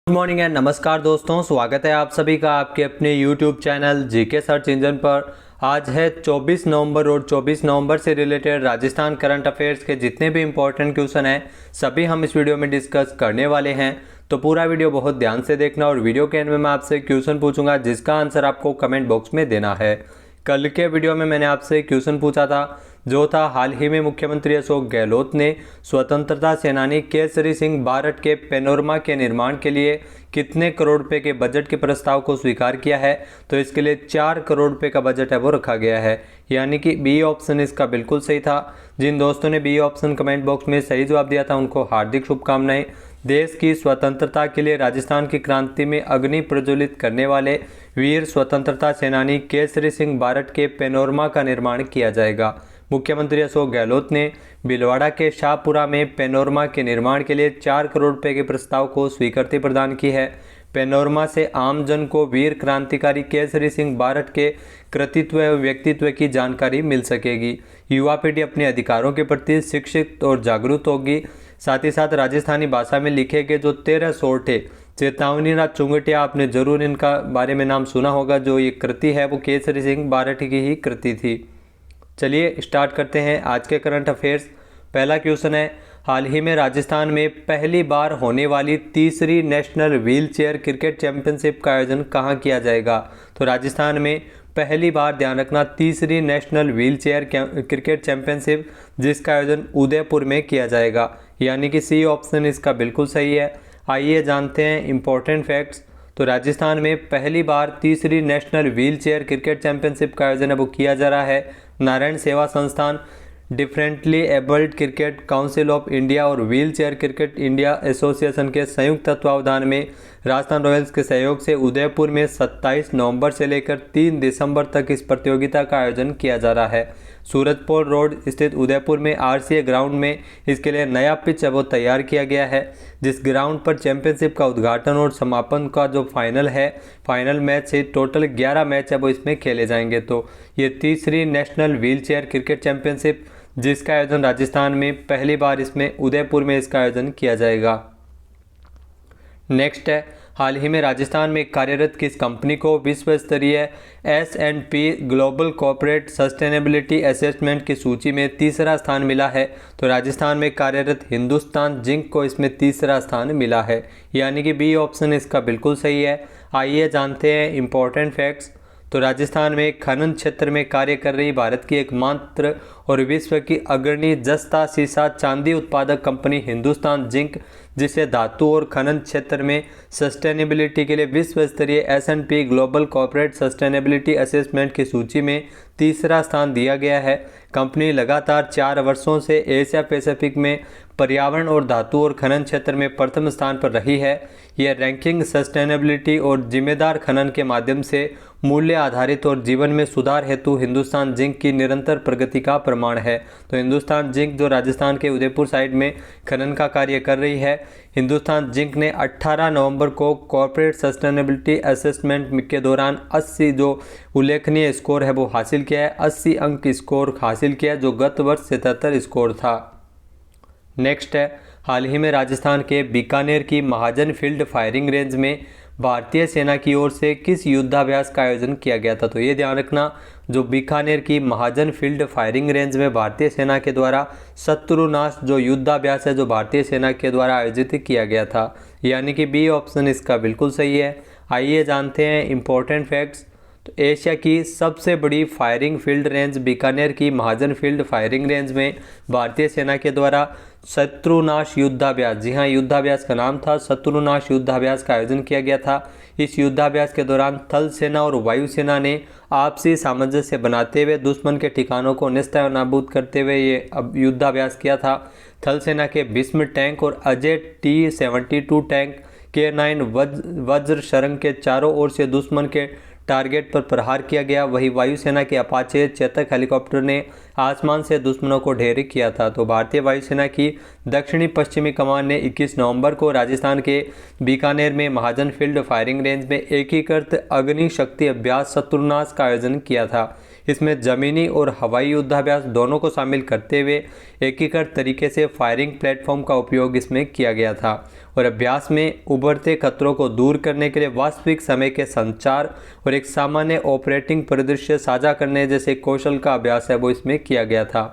Good morning and नमस्कार दोस्तों, स्वागत है आप सभी का आपके अपने YouTube channel GK search engine पर। आज है 24 नवंबर और 24 नवंबर से रिलेटेड राजस्थान करंट अफेयर्स के जितने भी इंपॉर्टेंट क्वेश्चन हैं सभी हम इस वीडियो में डिस्कस करने वाले हैं। तो पूरा वीडियो बहुत ध्यान से देखना और वीडियो के एंड में मैं आपसे क्वेश्चन पूछूंगा जिसका आंसर आपको कमेंट बॉक्स में देना है। कल के वीडियो में मैंने आपसे क्वेश्चन पूछा था जो था हाल ही में मुख्यमंत्री अशोक गहलोत ने स्वतंत्रता सेनानी केसरी सिंह बारट के पैनोरमा के निर्माण के लिए कितने करोड़ रुपए के बजट के प्रस्ताव को स्वीकार किया है। तो इसके लिए 4 करोड़ रुपए का बजट है वो रखा गया है, यानी कि बी ऑप्शन इसका बिल्कुल सही था। जिन दोस्तों ने बी ऑप्शन कमेंट बॉक्स में सही जवाब दिया था उनको हार्दिक शुभकामनाएं। देश की स्वतंत्रता के लिए राजस्थान की क्रांति में अग्नि प्रज्वलित करने वाले वीर स्वतंत्रता सेनानी केसरी सिंह बारट के पैनोरमा का निर्माण किया जाएगा। मुख्यमंत्री अशोक गहलोत ने भीलवाड़ा के शाहपुरा में पैनोरमा के निर्माण के लिए 4 करोड़ रुपए के प्रस्ताव को स्वीकृति प्रदान की है। पैनोरमा से आमजन को वीर क्रांतिकारी केसरी सिंह बारट के कृतित्व एवं व्यक्तित्व की जानकारी मिल सकेगी। युवा पीढ़ी अपने अधिकारों के प्रति शिक्षित और जागरूक होगी। साथ ही साथ राजस्थानी भाषा में लिखे गए जो 13 सोरठे चेतावनीनाथ चुंगटिया, आपने जरूर इनका बारे में नाम सुना होगा। जो ये कृति है वो केसरी सिंह बारट की ही कृति थी। चलिए स्टार्ट करते हैं आज के करंट अफेयर्स। पहला क्वेश्चन है, हाल ही में राजस्थान में पहली बार होने वाली तीसरी national wheel chair cricket championship का आयोजन कहाँ किया जाएगा। तो राजस्थान में पहली बार, ध्यान रखना, तीसरी national wheel chair cricket championship जिसका आयोजन उदयपुर में किया जाएगा, यानी कि सी ऑप्शन इसका बिल्कुल सही है। आइए जानते हैं इंपॉर्टेंट फैक्ट्स। तो राजस्थान में पहली बार तीसरी national wheel chair cricket championship का आयोजन अब किया जा रहा है। Narayan Seva Sansthan, differently abled cricket council of India और wheel chair cricket India association के संयुक्त तत्वावधान में राजस्थान रॉयल्स के सहयोग से उदयपुर में 27 नवंबर से लेकर 3 दिसंबर तक इस प्रतियोगिता का आयोजन किया जा रहा है। सूरजपोल रोड स्थित उदयपुर में आरसीए ग्राउंड में इसके लिए नया पिच है वो तैयार किया गया है, जिस ग्राउंड पर चैंपियनशिप का उद्घाटन और समापन का जो फाइनल मैच है, टोटल 11 मैच है वो इसमें खेले जाएंगे। तो ये तीसरी national wheel chair cricket championship जिसका आयोजन राजस्थान में पहली बार इसमें उदयपुर में इसका आयोजन किया जाएगा। नेक्स्ट है, हाल ही में राजस्थान में कार्यरत किस कंपनी को विश्व स्तरीय S&P global corporate sustainability assessment की सूची में तीसरा स्थान मिला है। तो राजस्थान में कार्यरत हिंदुस्तान जिंक को इसमें तीसरा स्थान मिला है, यानी कि बी ऑप्शन इसका बिल्कुल सही है। आइए जानते हैं इंपॉर्टेंट फैक्ट्स। तो राजस्थान में खनन क्षेत्र में कार्य कर रही भारत की एकमात्र और विश्व की अग्रणी जस्ता सीसा चांदी उत्पादक कंपनी हिंदुस्तान जिंक, जिसे धातु और खनन क्षेत्र में सस्टेनेबिलिटी के लिए विश्व स्तरीय S&P global corporate sustainability assessment की सूची में तीसरा स्थान दिया गया है। कंपनी लगातार 4 वर्षों से एशिया पैसिफिक में पर्यावरण और धातु और खनन क्षेत्र में प्रथम स्थान पर रही है। यह रैंकिंग सस्टेनेबिलिटी और जिम्मेदार खनन के माध्यम से मूल्य आधारित और जीवन में सुधार हेतु हिंदुस्तान जिंक की निरंतर प्रगति का प्रमाण है। तो हिंदुस्तान जिंक जो राजस्थान के उदयपुर साइड में खनन का कार्य कर रही है, हिंदुस्तान जिंक ने 18 नवंबर को कॉर्पोरेट सस्टेनेबिलिटी असेसमेंट के दौरान 80 जो उल्लेखनीय स्कोर है वो हासिल किया है। 80 अंक स्कोर हासिल किया है जो गत वर्ष 77 स्कोर था। नेक्स्ट है, हाल ही में राजस्थान के बीकानेर की महाजन फील्ड फायरिंग रेंज में भारतीय सेना की ओर से किस युद्धाभ्यास का आयोजन किया गया था। तो ये ध्यान रखना, जो बीकानेर की महाजन फील्ड फायरिंग रेंज में भारतीय सेना के द्वारा शत्रुनाश जो युद्धाभ्यास है जो भारतीय सेना के द्वारा आयोजित किया गया था, यानी कि बी ऑप्शन इसका बिल्कुल सही है। आइए जानते हैं इंपॉर्टेंट फैक्ट्स। तो एशिया की सबसे बड़ी फायरिंग फील्ड रेंज बीकानेर की महाजन फील्ड फायरिंग रेंज में भारतीय सेना के द्वारा शत्रुनाश युद्धाभ्यास, जी हाँ युद्धाभ्यास का नाम था शत्रुनाश युद्धाभ्यास का आयोजन किया गया था। इस युद्धाभ्यास के दौरान थल सेना और वायुसेना ने आपसी सामंजस्य बनाते हुए दुश्मन के ठिकानों को निस्तार नाबूद करते हुए ये युद्धाभ्यास किया था। थल सेना के भीष्म टैंक और अजय T-72 टैंक K9 वज्र शरंग के चारों ओर से दुश्मन के टारगेट पर प्रहार किया गया। वही वायुसेना के अपाचे चेतक हेलीकॉप्टर ने आसमान से दुश्मनों को ढेर किया था। तो भारतीय वायुसेना की दक्षिणी पश्चिमी कमान ने 21 नवंबर को राजस्थान के बीकानेर में महाजन फील्ड फायरिंग रेंज में एकीकृत अग्नि शक्ति अभ्यास शत्रुनाश का आयोजन किया था। इसमें ज़मीनी और हवाई युद्धाभ्यास दोनों को शामिल करते हुए एकीकृत तरीके से फायरिंग प्लेटफॉर्म का उपयोग इसमें किया गया था और अभ्यास में उभरते खतरों को दूर करने के लिए वास्तविक समय के संचार और एक सामान्य ऑपरेटिंग परिदृश्य साझा करने जैसे कौशल का अभ्यास है वो इसमें किया गया था।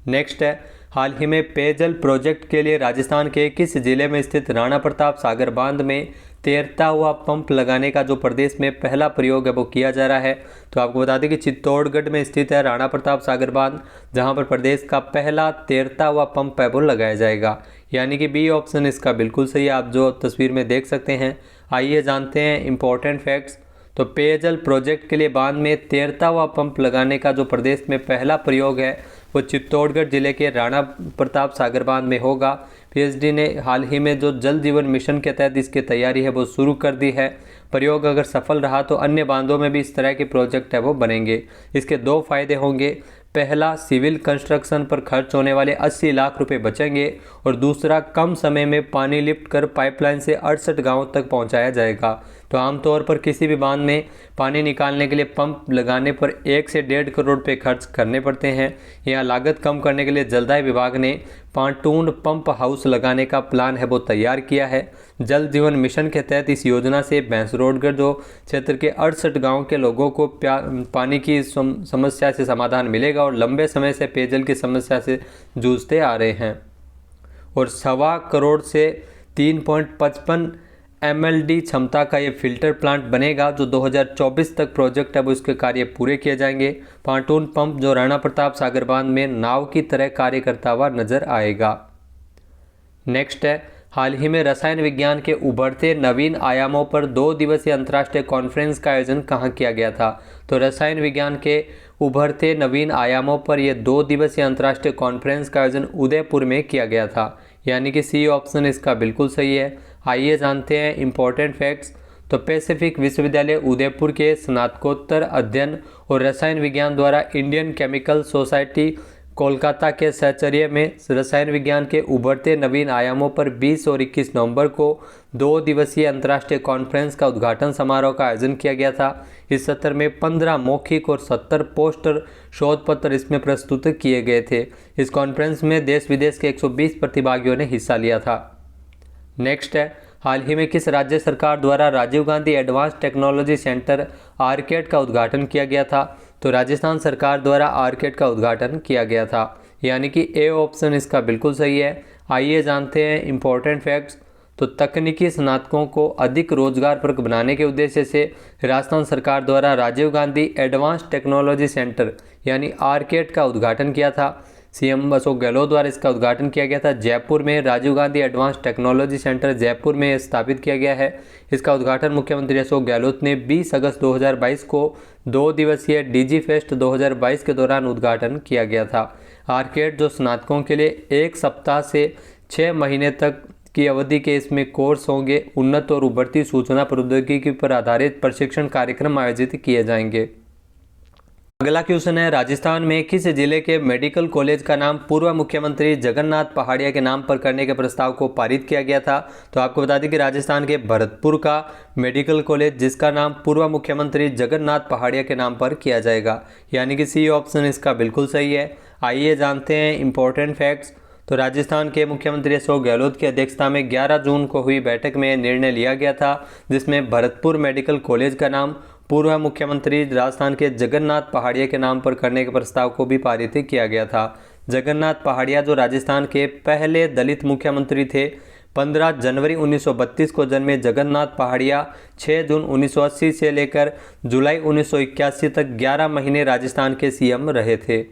नेक्स्ट है, हाल ही में पेयजल प्रोजेक्ट के लिए राजस्थान के किस जिले में स्थित राणा प्रताप सागर बांध में तैरता हुआ पंप लगाने का जो प्रदेश में पहला प्रयोग है वो किया जा रहा है। तो आपको बता दें कि चित्तौड़गढ़ में स्थित है राणा प्रताप सागर बांध, जहां पर प्रदेश का पहला तैरता हुआ पंप है वो लगाया जाएगा, यानी कि बी ऑप्शन इसका बिल्कुल सही है, आप जो तस्वीर में देख सकते हैं। आइए जानते हैं इंपॉर्टेंट फैक्ट्स। तो पेयजल प्रोजेक्ट के लिए बांध में तैरता हुआ पंप लगाने का जो प्रदेश में पहला प्रयोग है वो चित्तौड़गढ़ जिले के राणा प्रताप सागर बांध में होगा। पीएचडी ने हाल ही में जो जल जीवन मिशन के तहत इसकी तैयारी है वो शुरू कर दी है। प्रयोग अगर सफल रहा तो अन्य बांधों में भी इस तरह के प्रोजेक्ट है वो बनेंगे। इसके दो फायदे होंगे, पहला सिविल कंस्ट्रक्शन पर खर्च होने वाले 80 लाख रुपए बचेंगे और दूसरा कम समय में पानी लिफ्ट कर पाइपलाइन से 68 गांवों तक पहुंचाया जाएगा। तो आमतौर पर किसी भी बांध में पानी निकालने के लिए पंप लगाने पर 1 से 1.5 करोड़ रुपए खर्च करने पड़ते हैं। यहाँ लागत कम करने के लिए जलदाय विभाग ने पांटून पंप हाउस लगाने का प्लान है वो तैयार किया है। जल जीवन मिशन के तहत इस योजना से भैंसरोडगढ़ जो क्षेत्र के 68 गाँव के लोगों को पानी की समस्या से समाधान मिलेगा और लंबे समय से पेयजल की समस्या से जूझते आ रहे हैं। और 1.25 करोड़ से 3.55 MLD क्षमता का ये फिल्टर प्लांट बनेगा जो 2024 तक प्रोजेक्ट है वो इसके कार्य पूरे किए जाएंगे। पांटून पंप जो राणा प्रताप सागर बांध में नाव की तरह कार्य करता हुआ नजर आएगा। नेक्स्ट है, हाल ही में रसायन विज्ञान के उभरते नवीन आयामों पर 2 दिवसीय अंतर्राष्ट्रीय कॉन्फ्रेंस का आयोजन कहाँ किया गया था। तो रसायन विज्ञान के उभरते नवीन आयामों पर यह 2 दिवसीय अंतर्राष्ट्रीय कॉन्फ्रेंस का आयोजन उदयपुर में किया गया था, यानी कि सी ऑप्शन इसका बिल्कुल सही है। आइए जानते हैं इंपॉर्टेंट फैक्ट्स। तो पैसिफिक विश्वविद्यालय उदयपुर के स्नातकोत्तर अध्ययन और रसायन विज्ञान द्वारा इंडियन केमिकल सोसाइटी कोलकाता के सहचर्य में रसायन विज्ञान के उभरते नवीन आयामों पर 20 और 21 नवंबर को 2 दिवसीय अंतर्राष्ट्रीय कॉन्फ्रेंस का उद्घाटन समारोह का आयोजन किया गया था। इस सत्र में 15 मौखिक और 70 पोस्टर शोध पत्र इसमें प्रस्तुत किए गए थे। इस कॉन्फ्रेंस में देश विदेश के 120 प्रतिभागियों ने हिस्सा लिया था। नेक्स्ट है, हाल ही में किस राज्य सरकार द्वारा Rajiv Gandhi advance technology centre arcade का उद्घाटन किया गया था। तो राजस्थान सरकार द्वारा आरकेड का उद्घाटन किया गया था, यानी कि ए ऑप्शन इसका बिल्कुल सही है। आइए जानते हैं इंपॉर्टेंट फैक्ट्स। तो तकनीकी स्नातकों को अधिक रोजगारपरक बनाने के उद्देश्य से राजस्थान सरकार द्वारा Rajiv Gandhi advance technology centre यानी आरकेड का उद्घाटन किया था। सीएम अशोक गहलोत द्वारा इसका उद्घाटन किया गया था। जयपुर में Rajiv Gandhi advance technology centre Jaipur में स्थापित किया गया है। इसका उद्घाटन मुख्यमंत्री अशोक गहलोत ने 20 अगस्त 2022 को 2 दिवसीय डीजी फेस्ट 2022 के दौरान उद्घाटन किया गया था। आरकेड जो स्नातकों के लिए 1 सप्ताह से 6 महीने तक की अवधि के इसमें कोर्स होंगे। उन्नत और उभरती सूचना प्रौद्योगिकी पर आधारित प्रशिक्षण कार्यक्रम आयोजित किए जाएंगे। अगला क्वेश्चन है, राजस्थान में किस जिले के मेडिकल कॉलेज का नाम पूर्व मुख्यमंत्री जगन्नाथ पहाड़िया के नाम पर करने के प्रस्ताव को पारित किया गया था। तो आपको बता दें कि राजस्थान के भरतपुर का मेडिकल कॉलेज जिसका नाम पूर्व मुख्यमंत्री जगन्नाथ पहाड़िया के नाम पर किया जाएगा, यानी कि सी ऑप्शन इसका बिल्कुल सही है। आइए जानते हैं इंपॉर्टेंट फैक्ट्स। तो राजस्थान के मुख्यमंत्री अशोक गहलोत की अध्यक्षता में 11 जून को हुई बैठक में निर्णय लिया गया था, जिसमें भरतपुर मेडिकल कॉलेज का नाम पूर्व मुख्यमंत्री राजस्थान के जगन्नाथ पहाड़िया के नाम पर करने के प्रस्ताव को भी पारित किया गया था। जगन्नाथ पहाड़िया जो राजस्थान के पहले दलित मुख्यमंत्री थे। 15 जनवरी 1932 को जन्मे जगन्नाथ पहाड़िया 6 जून 1980 से लेकर जुलाई 1981 तक 11 महीने राजस्थान के सीएम रहे थे।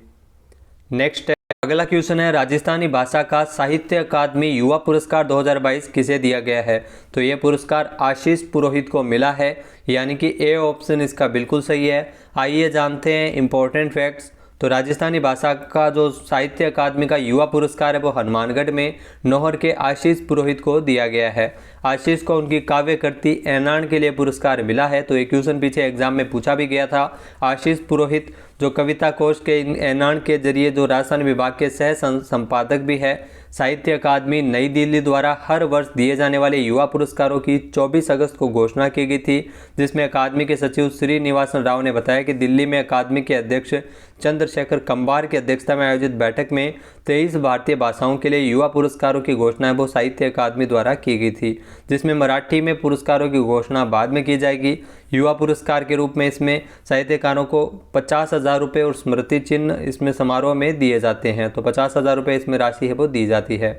नेक्स्ट अगला क्वेश्चन है, राजस्थानी भाषा का साहित्य अकादमी युवा पुरस्कार 2022 किसे दिया गया है। तो ये पुरस्कार आशीष पुरोहित को मिला है, यानी कि ए ऑप्शन इसका बिल्कुल सही है। आइए जानते हैं इंपॉर्टेंट फैक्ट्स। तो राजस्थानी भाषा का जो साहित्य अकादमी का युवा पुरस्कार है वो हनुमानगढ़ में नौहर के आशीष पुरोहित को दिया गया है। आशीष को उनकी काव्य कृति ऐनान के लिए पुरस्कार मिला है। तो ये क्वेश्चन पीछे एग्जाम में पूछा भी गया था। आशीष पुरोहित जो कविता कोश के ऐनान के जरिए जो राजस्थान विभाग के सह संपादक भी है। साहित्य अकादमी नई दिल्ली द्वारा हर वर्ष दिए जाने वाले युवा पुरस्कारों की 24 अगस्त को घोषणा की गई थी, जिसमें अकादमी के सचिव श्रीनिवासन राव ने बताया कि दिल्ली में अकादमी के अध्यक्ष चंद्रशेखर कंबार की अध्यक्षता में आयोजित बैठक में 23 भारतीय भाषाओं के लिए युवा पुरस्कारों की घोषणा वो साहित्य अकादमी द्वारा की गई थी, जिसमें मराठी में पुरस्कारों की घोषणा बाद में की जाएगी। युवा पुरस्कार के रूप में इसमें साहित्यकारों को 50,000 रुपये और स्मृति चिन्ह इसमें समारोह में दिए जाते हैं। तो 50,000 रुपये इसमें राशि है वो दी जाती है।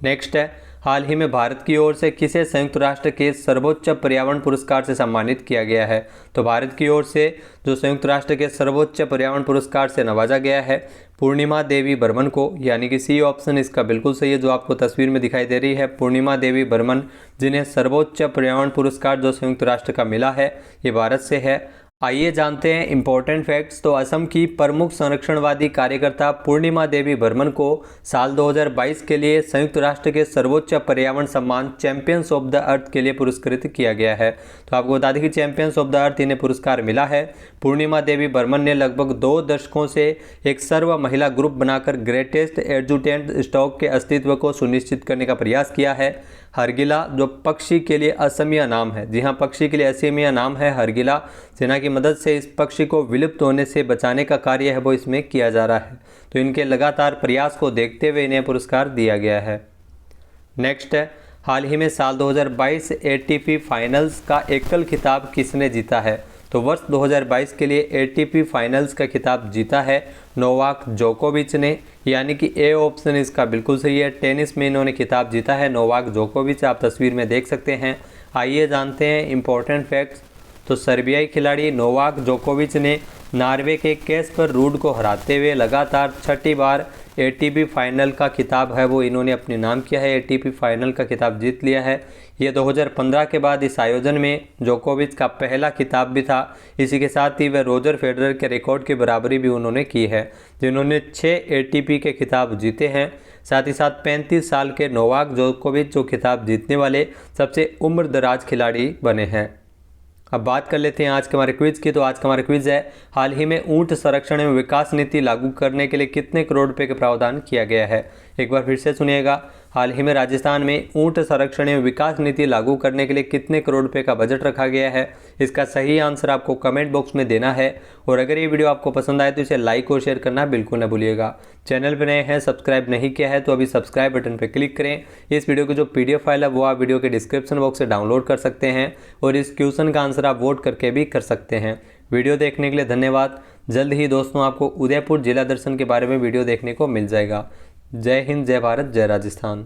नेक्स्ट है, हाल ही में भारत की ओर से किसे संयुक्त राष्ट्र के सर्वोच्च पर्यावरण पुरस्कार से सम्मानित किया गया है। तो भारत की ओर से जो संयुक्त राष्ट्र के सर्वोच्च पर्यावरण पुरस्कार से नवाजा गया है पूर्णिमा देवी बर्मन को, यानी कि सी ऑप्शन इसका बिल्कुल सही है जो आपको तस्वीर में दिखाई दे रही है। पूर्णिमा देवी बर्मन जिन्हें सर्वोच्च पर्यावरण पुरस्कार जो संयुक्त राष्ट्र का मिला है ये भारत से है। आइए जानते हैं इंपॉर्टेंट फैक्ट्स। तो असम की प्रमुख संरक्षणवादी कार्यकर्ता पूर्णिमा देवी बर्मन को साल 2022 के लिए संयुक्त राष्ट्र के सर्वोच्च पर्यावरण सम्मान चैंपियंस ऑफ द अर्थ के लिए पुरस्कृत किया गया है। तो आपको बता दें कि चैंपियंस ऑफ द अर्थ इन्हें पुरस्कार मिला है। पूर्णिमा देवी बर्मन ने लगभग 2 दशकों से एक सर्व महिला ग्रुप बनाकर ग्रेटेस्ट एडजुटेंट स्टॉक के अस्तित्व को सुनिश्चित करने का प्रयास किया है। हरगिला जो पक्षी के लिए असमिया नाम है, जी हाँ पक्षी के लिए असमिया नाम है हरगिला, सेना की मदद से इस पक्षी को विलुप्त होने से बचाने का कार्य है वो इसमें किया जा रहा है। तो इनके लगातार प्रयास को देखते हुए इन्हें पुरस्कार दिया गया है। नेक्स्ट है, हाल ही में साल 2022 एटीपी फाइनल्स का एकल खिताब किसने जीता है। तो वर्ष 2022 के लिए एटीपी फाइनल्स का खिताब जीता है नोवाक जोकोविच ने, यानी कि ए ऑप्शन इसका बिल्कुल सही है। टेनिस में इन्होंने खिताब जीता है नोवाक जोकोविच, आप तस्वीर में देख सकते हैं। आइए जानते हैं इंपॉर्टेंट फैक्ट्स। तो सर्बियाई खिलाड़ी नोवाक जोकोविच ने नॉर्वे के कैस्पर रूड को हराते हुए लगातार 6ठी बार एटीपी फाइनल का खिताब है वो इन्होंने अपने नाम किया है। एटीपी फाइनल का खिताब जीत लिया है। ये 2015 के बाद इस आयोजन में जोकोविच का पहला खिताब भी था। इसी के साथ ही वह रोजर फेडरर के रिकॉर्ड की बराबरी भी उन्होंने की है, जिन्होंने 6 एटीपी के खिताब जीते हैं। साथ ही साथ 35 साल के नोवाक जोकोविच जो खिताब जीतने वाले सबसे उम्रदराज खिलाड़ी बने हैं। अब बात कर लेते हैं आज के हमारे क्विज की। तो आज का हमारा क्विज है, हाल ही में ऊंट संरक्षण एवं विकास नीति लागू करने के लिए कितने करोड़ रुपए का प्रावधान किया गया है। एक बार फिर से सुनिएगा, हाल ही में राजस्थान में ऊंट संरक्षण एवं विकास नीति लागू करने के लिए कितने करोड़ रुपए का बजट रखा गया है। इसका सही आंसर आपको कमेंट बॉक्स में देना है। और अगर ये वीडियो आपको पसंद आए तो इसे लाइक और शेयर करना बिल्कुल न भूलिएगा। चैनल पर नए हैं, सब्सक्राइब नहीं किया है तो अभी सब्सक्राइब बटन पर क्लिक करें। इस वीडियो की जो PDF फाइल है वो आप वीडियो के डिस्क्रिप्शन बॉक्स से डाउनलोड कर सकते हैं और इस क्वेश्चन का आंसर आप वोट करके भी कर सकते हैं। वीडियो देखने के लिए धन्यवाद। जल्द ही दोस्तों आपको उदयपुर जिला दर्शन के बारे में वीडियो देखने को मिल जाएगा। जय हिंद, जय भारत, जय राजस्थान।